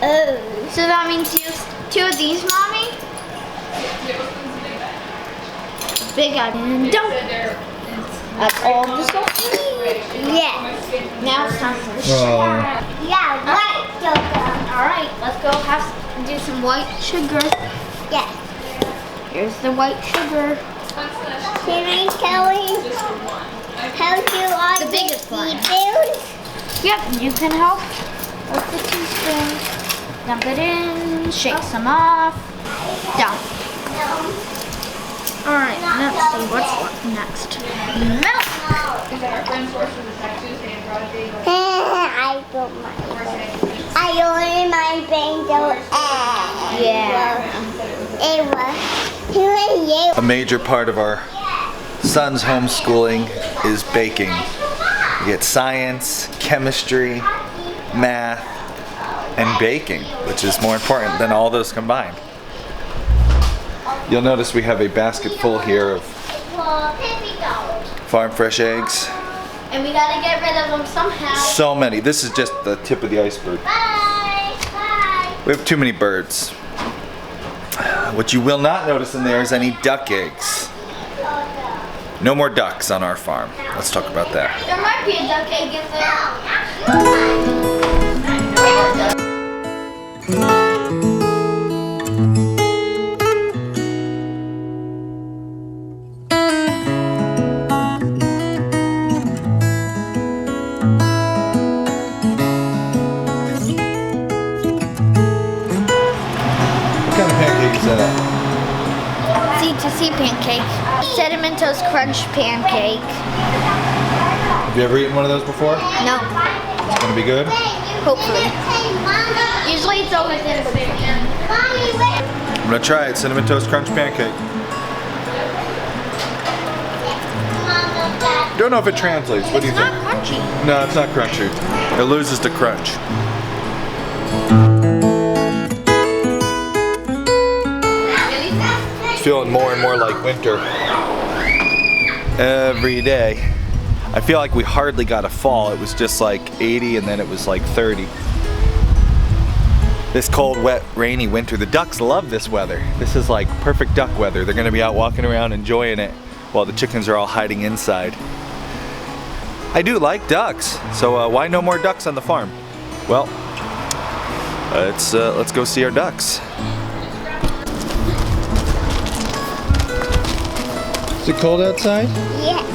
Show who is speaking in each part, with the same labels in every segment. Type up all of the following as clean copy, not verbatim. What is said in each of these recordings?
Speaker 1: Oh. So that means use 2 of these, Mommy? Big and don't. That's all the salt we need. Yeah. Now it's time for sugar. Yeah, white sugar. Alright, let's go do some white sugar. Yes. Here's the white sugar. Can I tell you how to on the biggest one? Yep, you can help with the teaspoon. Dump it in, shake some off. Dump. Alright, let's see what's next. Milk! I don't mind. I only mind banjo egg. Yeah. It was.
Speaker 2: A major part of our son's homeschooling is baking. You get science, chemistry, math, and baking, which is more important than all those combined. You'll notice we have a basket full here of farm fresh eggs.
Speaker 1: And we gotta get rid of them somehow.
Speaker 2: So many. This is just the tip of the iceberg.
Speaker 1: Bye. Bye.
Speaker 2: We have too many birds. What you will not notice in there is any duck eggs. No more ducks on our farm. Let's talk about that.
Speaker 1: There might be a duck egg in there.
Speaker 2: What kind of pancake is that?
Speaker 1: C2C pancake. Cinnamon Toast Crunch pancake.
Speaker 2: Have you ever eaten one of those before?
Speaker 1: No.
Speaker 2: It's gonna be good?
Speaker 1: Hopefully. Usually it's always in the
Speaker 2: I'm gonna try it. Cinnamon Toast Crunch pancake. Don't know if it translates. What do you
Speaker 1: It's
Speaker 2: think?
Speaker 1: not crunchy.
Speaker 2: No, it's not crunchy. It loses the crunch. It's feeling more and more like winter every day. I feel like we hardly got a fall. It was just like 80 and then it was like 30. This cold, wet, rainy winter. The ducks love this weather. This is like perfect duck weather. They're gonna be out walking around enjoying it while the chickens are all hiding inside. I do like ducks, so why no more ducks on the farm? Well, let's go see our ducks. Is it cold outside?
Speaker 1: Yeah.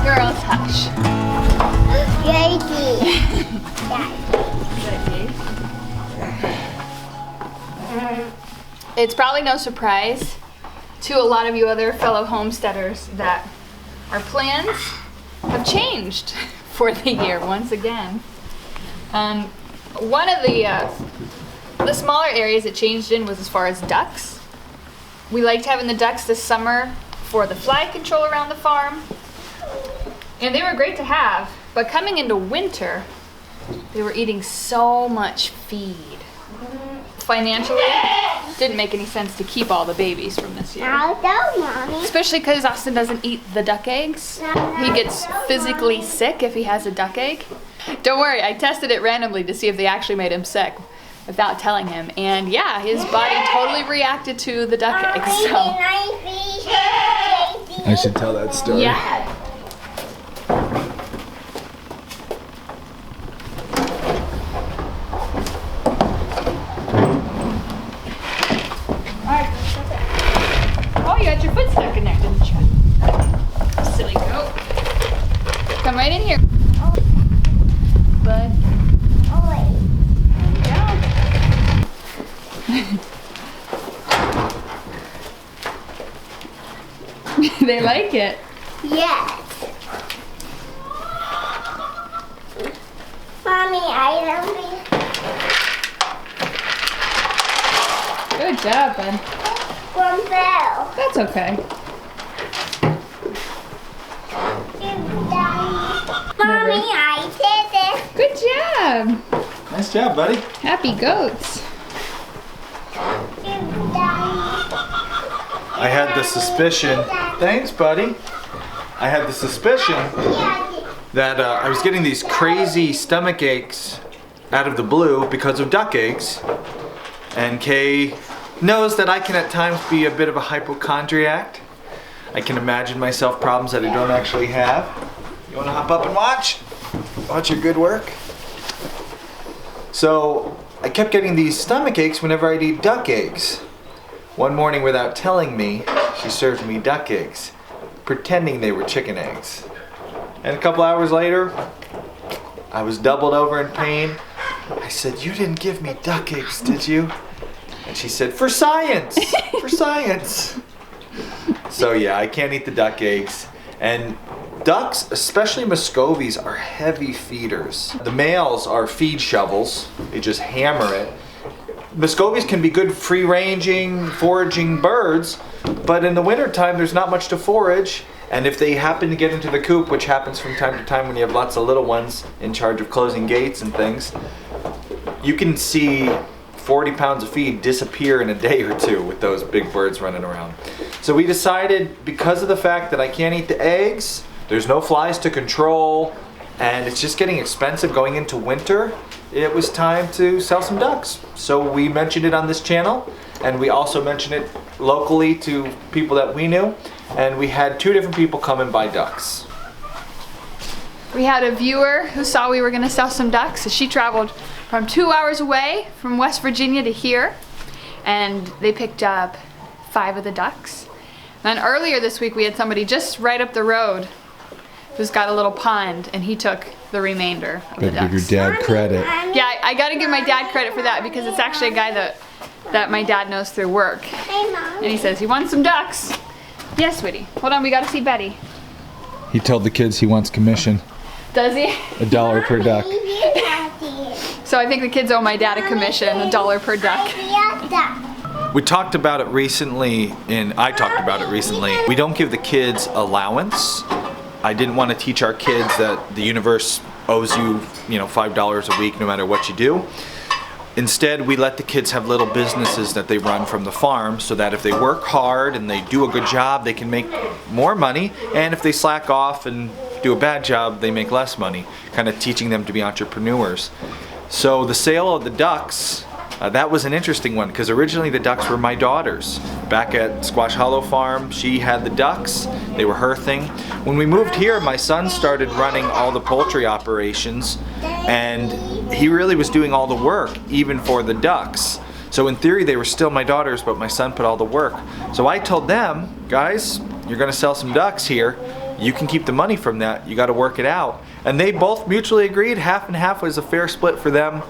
Speaker 3: Girls, hush. It's probably no surprise to a lot of you other fellow homesteaders that our plans have changed for the year once again. One of the smaller areas it changed in was as far as ducks. We liked having the ducks this summer for the fly control around the farm, and they were great to have, but coming into winter, they were eating so much feed. Financially, didn't make any sense to keep all the babies from this year. Especially because Austin doesn't eat the duck eggs. He gets physically sick if he has a duck egg. Don't worry, I tested it randomly to see if they actually made him sick without telling him. And yeah, his body totally reacted to the duck eggs. So.
Speaker 2: I should tell that story.
Speaker 3: Yeah. Oh, you got your foot stuck in there, didn't you? Silly goat. Come right in here. Bud. They like it.
Speaker 1: Yes. Mommy, I love you.
Speaker 3: Good job, bud.
Speaker 1: One bell.
Speaker 3: That's okay.
Speaker 1: Mommy, I did it.
Speaker 3: Good job.
Speaker 2: Nice job, buddy.
Speaker 3: Happy goats.
Speaker 2: I had the suspicion. Thanks, buddy. I had the suspicion that I was getting these crazy stomach aches out of the blue because of duck eggs. And Kay knows that I can at times be a bit of a hypochondriac. I can imagine myself problems that I don't actually have. You want to hop up and watch? Watch your good work. So I kept getting these stomach aches whenever I'd eat duck eggs. One morning, without telling me, she served me duck eggs, pretending they were chicken eggs. And a couple hours later, I was doubled over in pain. I said, "You didn't give me duck eggs, did you?" And she said, "For science, for science." So yeah, I can't eat the duck eggs. And ducks, especially Muscovies, are heavy feeders. The males are feed shovels. They just hammer it. Muscovies can be good free-ranging, foraging birds, but in the wintertime there's not much to forage, and if they happen to get into the coop, which happens from time to time when you have lots of little ones in charge of closing gates and things, you can see 40 pounds of feed disappear in a day or two with those big birds running around. So we decided, because of the fact that I can't eat the eggs, there's no flies to control, and it's just getting expensive going into winter, it was time to sell some ducks. So we mentioned it on this channel, and we also mentioned it locally to people that we knew, and we had 2 different people come and buy ducks.
Speaker 3: We had a viewer who saw we were going to sell some ducks. So she traveled from 2 hours away from West Virginia to here, and they picked up 5 of the ducks. And then earlier this week we had somebody just right up the road who's got a little pond, and he took the remainder of the ducks.
Speaker 2: Give your dad credit.
Speaker 3: Yeah, I gotta give my dad credit for that, because it's actually a guy that my dad knows through work.
Speaker 1: Hey, Mom.
Speaker 3: And he says, "You want some ducks?" Yes, sweetie. Hold on, we gotta see Betty.
Speaker 2: He told the kids he wants commission.
Speaker 3: Does he?
Speaker 2: $1 per duck.
Speaker 3: So I think the kids owe my dad a commission, $1 per duck.
Speaker 2: We talked about it recently, I talked about it recently. We don't give the kids allowance. I didn't want to teach our kids that the universe owes you, $5 a week no matter what you do. Instead, we let the kids have little businesses that they run from the farm, so that if they work hard and they do a good job, they can make more money, and if they slack off and do a bad job, they make less money, kind of teaching them to be entrepreneurs. So the sale of the ducks, that was an interesting one, because originally the ducks were my daughter's. Back at Squash Hollow Farm, she had the ducks. They were her thing. When we moved here, my son started running all the poultry operations, and he really was doing all the work, even for the ducks. So in theory, they were still my daughter's, but my son put all the work. So I told them, "Guys, you're gonna sell some ducks here. You can keep the money from that. You gotta work it out." And they both mutually agreed. Half and half was a fair split for them.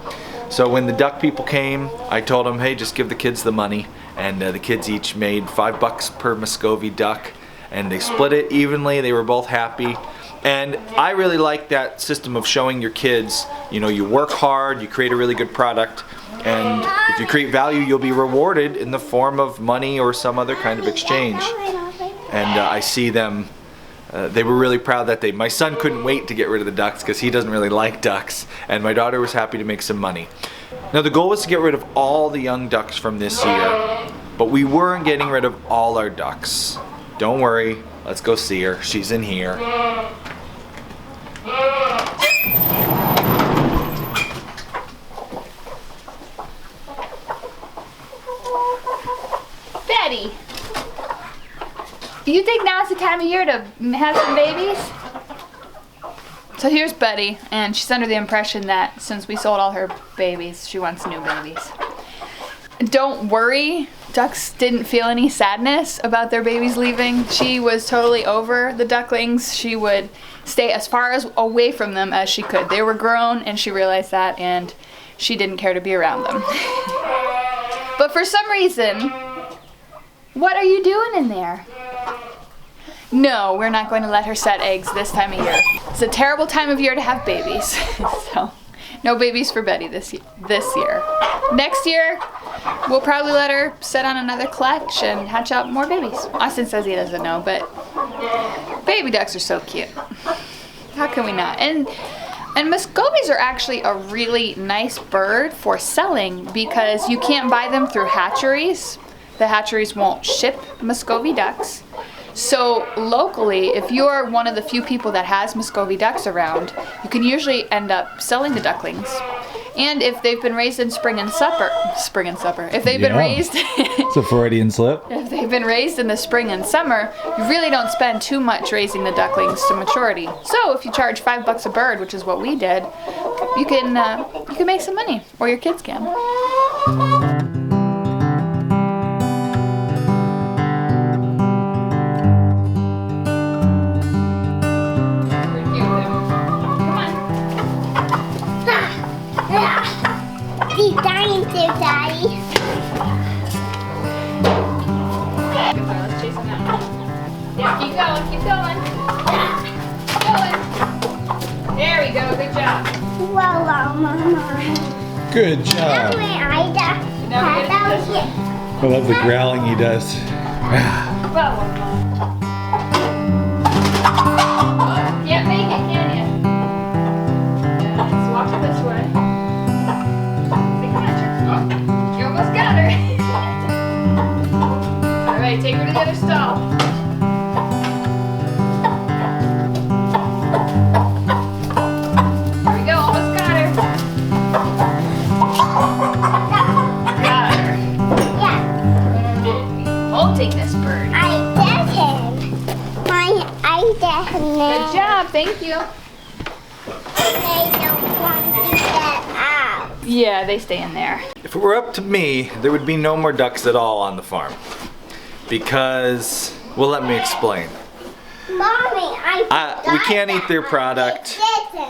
Speaker 2: So when the duck people came, I told them, "Hey, just give the kids the money." And the kids each made $5 per Muscovy duck, and they split it evenly. They were both happy. And I really like that system of showing your kids, you work hard, you create a really good product, and if you create value, you'll be rewarded in the form of money or some other kind of exchange. And I see them, they were really proud that my son couldn't wait to get rid of the ducks because he doesn't really like ducks, and my daughter was happy to make some money. Now the goal was to get rid of all the young ducks from this year, but we weren't getting rid of all our ducks. Don't worry, let's go see her. She's in here.
Speaker 3: Betty, you think now's a time of year to have some babies. So here's Betty, and she's under the impression that since we sold all her babies, she wants new babies. Don't worry, ducks didn't feel any sadness about their babies leaving. She was totally over the ducklings. She would stay as far away from them as she could. They were grown, and she realized that, and she didn't care to be around them. But for some reason, what are you doing in there? No, we're not going to let her set eggs this time of year. It's a terrible time of year to have babies. So, no babies for Betty this year. Next year, we'll probably let her set on another clutch and hatch out more babies. Austin says he doesn't know, but baby ducks are so cute. How can we not? And Muscovies are actually a really nice bird for selling because you can't buy them through hatcheries. The hatcheries won't ship Muscovy ducks. So locally, if you're one of the few people that has Muscovy ducks around, you can usually end up selling the ducklings. And if they've been raised in spring and summer, if they've been raised,
Speaker 2: It's a Freudian slip.
Speaker 3: if they've been raised in the spring and summer, you really don't spend too much raising the ducklings to maturity. So if you charge $5 a bird, which is what we did, you can make some money, or your kids can.
Speaker 1: He's dying to, Daddy.
Speaker 3: Let's chase him out. Yeah, keep going, keep going. Keep going. There we go, good job.
Speaker 1: Whoa, Mama.
Speaker 2: Good job. I love the growling he does.
Speaker 3: Can't make it, can you? Yeah, let's walk this way. You almost got her. All right, take her to the other stall. There we go, almost got her. Got her.
Speaker 1: Yeah.
Speaker 3: We'll take this bird.
Speaker 1: I get him. I get him now.
Speaker 3: Good job, thank you.
Speaker 1: They don't want to get out.
Speaker 3: Yeah, they stay in there.
Speaker 2: If it were up to me, there would be no more ducks at all on the farm. Because, well, let me explain.
Speaker 1: Mommy,
Speaker 2: We can't eat their product.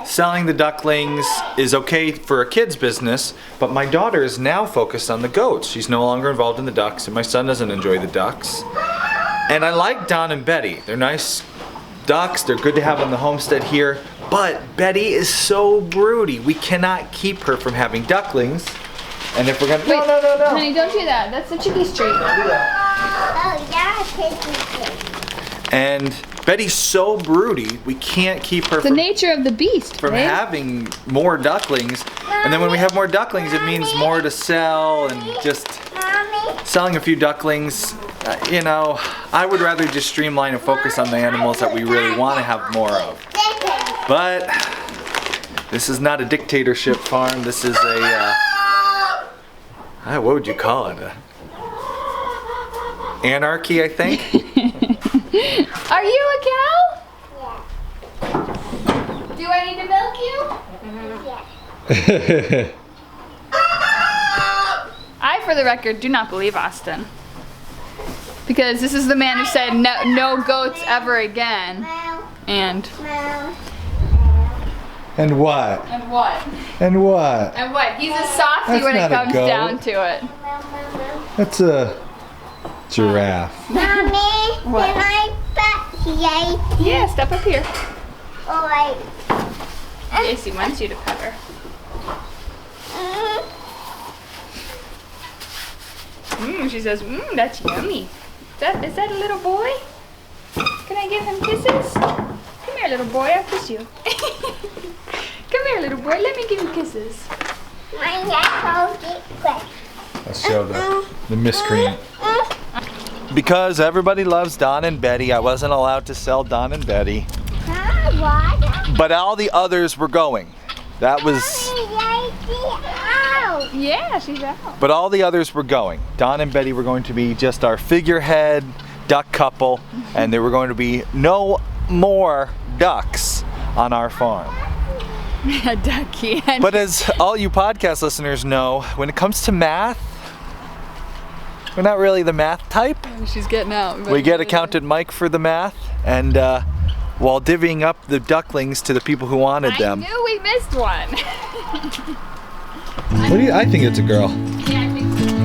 Speaker 2: Selling the ducklings is okay for a kid's business, but my daughter is now focused on the goats. She's no longer involved in the ducks, and my son doesn't enjoy the ducks. And I like Don and Betty. They're nice ducks. They're good to have on the homestead here. But Betty is so broody. We cannot keep her from having ducklings. And if we're gonna no.
Speaker 3: Honey, don't do that. That's the chickie's treat.
Speaker 1: Oh, yeah, take
Speaker 2: And Betty's so broody, we can't keep her
Speaker 3: The nature of the beast.
Speaker 2: from
Speaker 3: babe.
Speaker 2: having more ducklings. And then when we have more ducklings, it means more to sell, and just
Speaker 1: Mommy.
Speaker 2: selling a few ducklings, you know, I would rather just streamline and focus on the animals that we really want to have more of. But this is not a dictatorship farm. This is a, what would you call it? Anarchy, I think.
Speaker 3: Are you a cow?
Speaker 1: Yeah.
Speaker 3: Do I need to milk you?
Speaker 1: Yeah.
Speaker 3: I, for the record, do not believe Austin. Because this is the man who said no goats ever again. And
Speaker 2: And what?
Speaker 3: and what?
Speaker 2: And what?
Speaker 3: And what? He's a softie
Speaker 2: That's
Speaker 3: when it
Speaker 2: not a
Speaker 3: comes
Speaker 2: goat.
Speaker 3: down to it.
Speaker 2: That's a giraffe.
Speaker 1: Mommy,
Speaker 3: What?
Speaker 1: can I pet Yay?
Speaker 3: Yeah, step up here.
Speaker 1: Or
Speaker 3: Casey wants you to pet her. She says, that's yummy. Is that a little boy? Can I give him kisses? Come here, little boy, I'll kiss you. Come here, little boy, let me give you kisses.
Speaker 1: my neck will get quick.
Speaker 2: Let's show the miscreant. Because everybody loves Don and Betty, I wasn't allowed to sell Don and Betty.
Speaker 1: What?
Speaker 2: But all the others were going. That was...
Speaker 1: Out.
Speaker 3: Yeah, she's out.
Speaker 2: But all the others were going. Don and Betty were going to be just our figurehead duck couple, and there were going to be no more ducks on our farm.
Speaker 3: A duck can.
Speaker 2: But as all you podcast listeners know, when it comes to math, we're not really the math type.
Speaker 3: She's getting out.
Speaker 2: We get accountant Mike for the math, and while divvying up the ducklings to the people who wanted them.
Speaker 3: I knew we missed one.
Speaker 2: I think it's a girl.
Speaker 3: Yeah, I think so.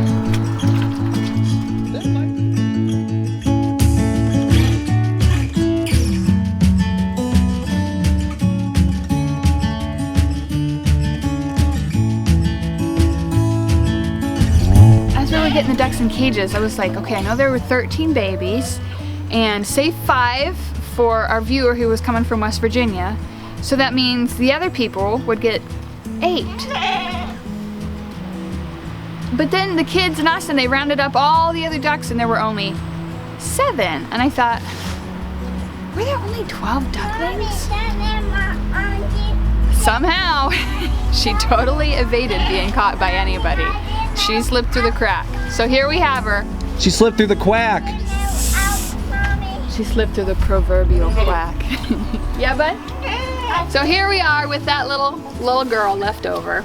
Speaker 3: Getting the ducks in cages, I was like, okay, I know there were 13 babies, and say 5 for our viewer who was coming from West Virginia, so that means the other people would get 8. But then the kids and us, and they rounded up all the other ducks, and there were only 7, and I thought, were there only 12 ducklings? Somehow she totally evaded being caught by anybody. She slipped through the crack. So here we have her.
Speaker 2: She slipped through the quack.
Speaker 3: She slipped through the proverbial quack. Yeah, bud? So here we are with that little girl left over.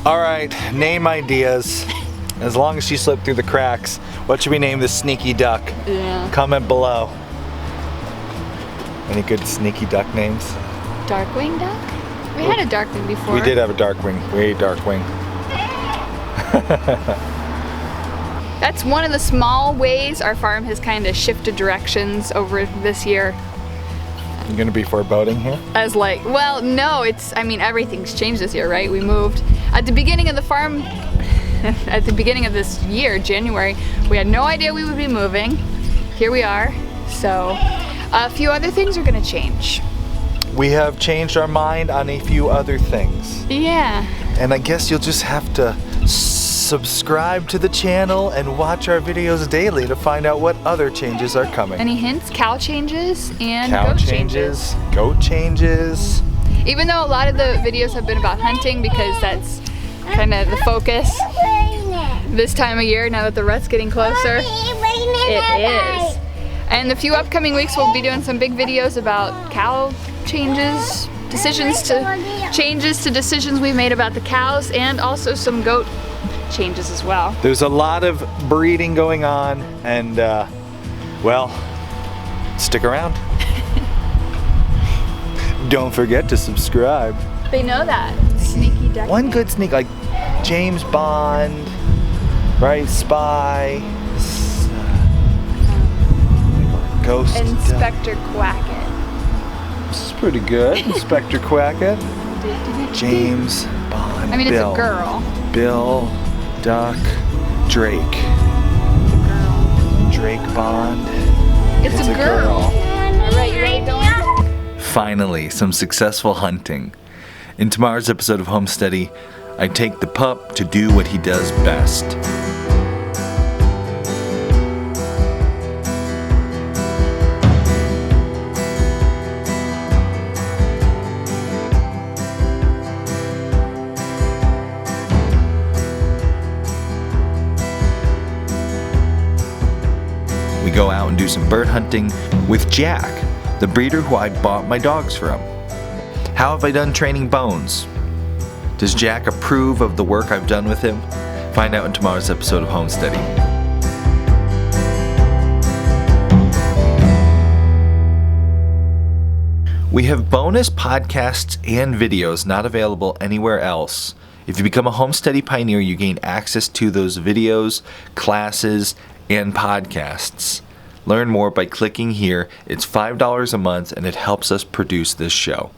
Speaker 2: All right, name ideas. As long as she slipped through the cracks, what should we name this sneaky duck?
Speaker 3: Yeah.
Speaker 2: Comment below. Any good sneaky duck names?
Speaker 3: Darkwing duck? We had a darkwing before.
Speaker 2: We did have a darkwing. We ate darkwing.
Speaker 3: That's one of the small ways our farm has kind of shifted directions over this year.
Speaker 2: You gonna be foreboding here?
Speaker 3: As like, well, no, everything's changed this year, right? We moved at the beginning of the farm, at the beginning of this year, January, we had no idea we would be moving. Here we are. So a few other things are gonna change.
Speaker 2: We have changed our mind on a few other things.
Speaker 3: Yeah.
Speaker 2: And I guess you'll just have to subscribe to the channel and watch our videos daily to find out what other changes are coming.
Speaker 3: Any hints? Cow changes and
Speaker 2: Cow
Speaker 3: goat
Speaker 2: changes, goat changes.
Speaker 3: Even though a lot of the videos have been about hunting because that's kind of the focus this time of year now that the rut's getting closer. It is. And the few upcoming weeks we'll be doing some big videos about cow changes, changes to decisions we've made about the cows, and also some goat changes as well.
Speaker 2: There's a lot of breeding going on, and well, stick around. Don't forget to subscribe.
Speaker 3: They know that. Sneaky duck.
Speaker 2: One good sneak, like James Bond, right? Spy, Ghost.
Speaker 3: Inspector Quackett.
Speaker 2: This is pretty good. Inspector Quackett. James Bond.
Speaker 3: I mean,
Speaker 2: Bill.
Speaker 3: It's a girl.
Speaker 2: Bill, Duck, Drake.
Speaker 3: Girl.
Speaker 2: Drake Bond.
Speaker 3: It's a girl. All right, you ready, Dylan?
Speaker 2: Finally, some successful hunting. In tomorrow's episode of Homesteady, I take the pup to do what he does best. We go out and do some bird hunting with Jack, the breeder who I bought my dogs from. How have I done training Bones? Does Jack approve of the work I've done with him? Find out in tomorrow's episode of Homesteady. We have bonus podcasts and videos not available anywhere else. If you become a Homesteady Pioneer, you gain access to those videos, classes, and podcasts. Learn more by clicking here. It's $5 a month and it helps us produce this show.